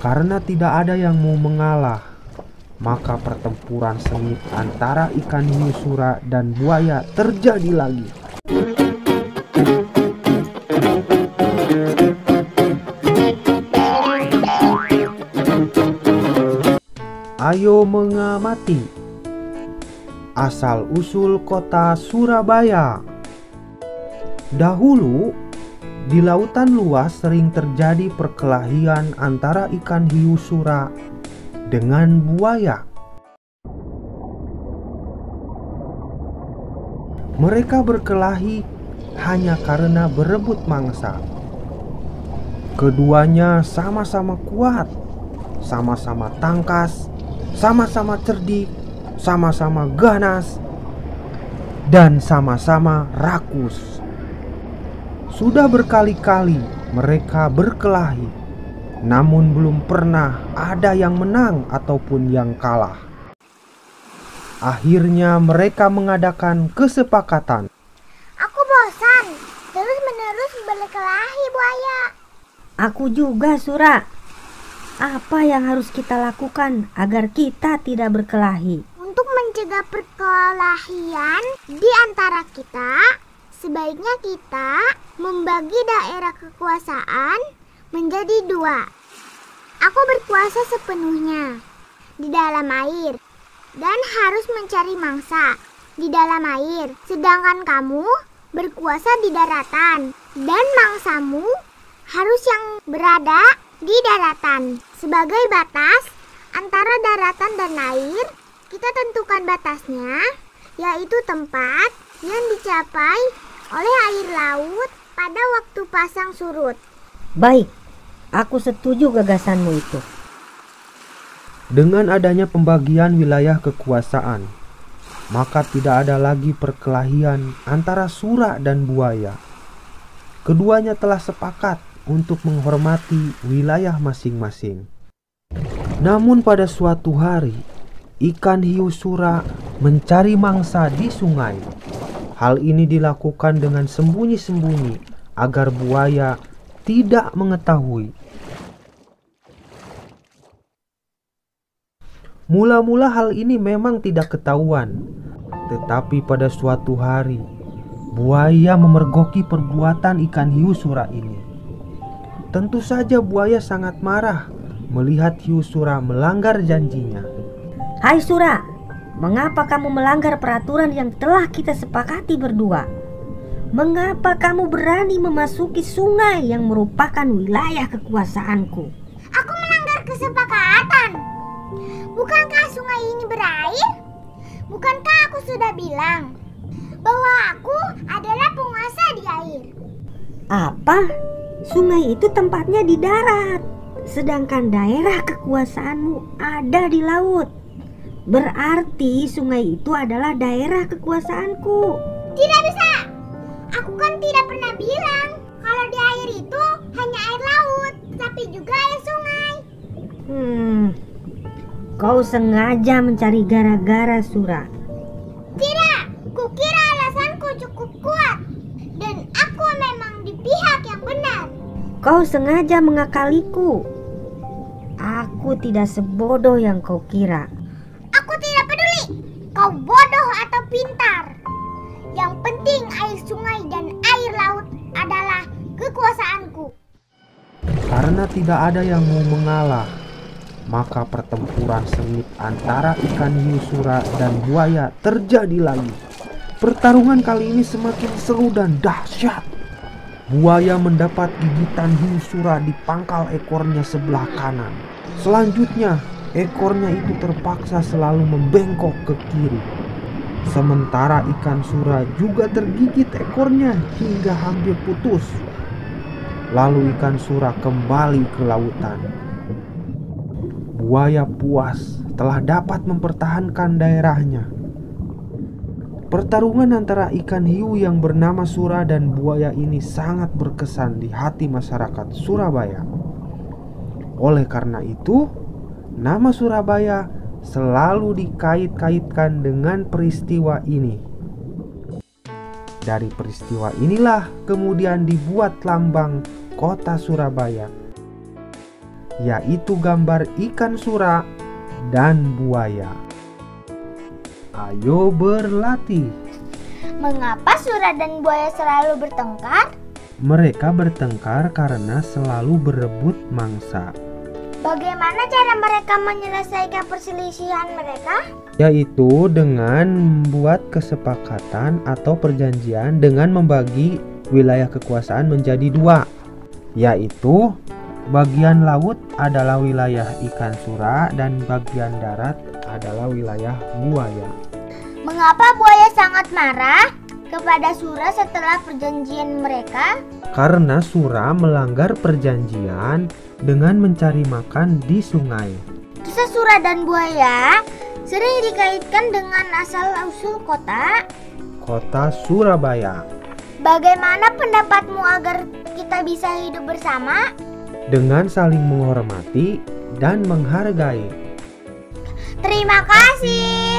Karena tidak ada yang mau mengalah, maka pertempuran sengit antara ikan hiu sura dan buaya terjadi lagi. Ayo mengamati asal-usul kota Surabaya. Dahulu, di lautan luas sering terjadi perkelahian antara ikan hiu sura dengan buaya. Mereka berkelahi hanya karena berebut mangsa. Keduanya sama-sama kuat, sama-sama tangkas, sama-sama cerdik, sama-sama ganas, dan sama-sama rakus. Sudah berkali-kali mereka berkelahi, namun belum pernah ada yang menang ataupun yang kalah. Akhirnya mereka mengadakan kesepakatan. Aku bosan terus-menerus berkelahi buaya. Aku juga, Sura. Apa yang harus kita lakukan agar kita tidak berkelahi? Untuk mencegah perkelahian di antara kita, sebaiknya kita membagi daerah kekuasaan menjadi 2. Aku berkuasa sepenuhnya di dalam air dan harus mencari mangsa di dalam air, sedangkan kamu berkuasa di daratan dan mangsamu harus yang berada di daratan. Sebagai batas antara daratan dan air, kita tentukan batasnya, yaitu tempat yang dicapai oleh air laut pada waktu pasang surut. Baik, aku setuju gagasanmu itu. Dengan adanya pembagian wilayah kekuasaan, maka tidak ada lagi perkelahian antara sura dan buaya. Keduanya telah sepakat untuk menghormati wilayah masing-masing. Namun pada suatu hari, ikan hiu sura mencari mangsa di sungai. Hal ini dilakukan dengan sembunyi-sembunyi agar buaya tidak mengetahui. Mula-mula hal ini memang tidak ketahuan, tetapi pada suatu hari, buaya memergoki perbuatan ikan hiu sura ini. Tentu saja buaya sangat marah melihat hiu sura melanggar janjinya. Hai Sura, mengapa kamu melanggar peraturan yang telah kita sepakati berdua? Mengapa kamu berani memasuki sungai yang merupakan wilayah kekuasaanku? Aku melanggar kesepakatan. Bukankah sungai ini berair? Bukankah aku sudah bilang bahwa aku adalah penguasa di air? Apa? Sungai itu tempatnya di darat, sedangkan daerah kekuasaanmu ada di laut. Berarti sungai itu adalah daerah kekuasaanku. Tidak bisa. Aku kan tidak pernah bilang kalau di air itu hanya air laut, tapi juga air sungai. Kau sengaja mencari gara-gara, Sura. Tidak, kukira alasanku cukup kuat dan aku memang di pihak yang benar. Kau sengaja mengakaliku. Aku tidak sebodoh yang kau kira. Aku tidak peduli kau bodoh atau pintar. Yang penting air sungai dan air laut adalah kekuasaanku. Karena tidak ada yang mau mengalah, maka pertempuran sengit antara ikan hiu sura dan buaya terjadi lagi. Pertarungan kali ini semakin seru dan dahsyat. Buaya mendapat gigitan hiu sura di pangkal ekornya sebelah kanan. Selanjutnya, ekornya itu terpaksa selalu membengkok ke kiri. Sementara ikan sura juga tergigit ekornya hingga hampir putus. Lalu ikan sura kembali ke lautan. Buaya puas telah dapat mempertahankan daerahnya. Pertarungan antara ikan hiu yang bernama Sura dan buaya ini sangat berkesan di hati masyarakat Surabaya. Oleh karena itu, nama Surabaya selalu dikait-kaitkan dengan peristiwa ini. Dari peristiwa inilah kemudian dibuat lambang kota Surabaya. yaitu gambar ikan sura dan buaya. Ayo berlatih. Mengapa sura dan buaya selalu bertengkar? Mereka bertengkar karena selalu berebut mangsa. Bagaimana cara mereka menyelesaikan perselisihan mereka? Yaitu dengan membuat kesepakatan atau perjanjian dengan membagi wilayah kekuasaan menjadi dua, yaitu bagian laut adalah wilayah ikan sura dan bagian darat adalah wilayah buaya. Mengapa buaya sangat marah kepada sura setelah perjanjian mereka? Karena sura melanggar perjanjian dengan mencari makan di sungai. Kisah sura dan buaya sering dikaitkan dengan asal-usul kota Surabaya. Bagaimana pendapatmu agar kita bisa hidup bersama? Dengan saling menghormati dan menghargai. Terima kasih.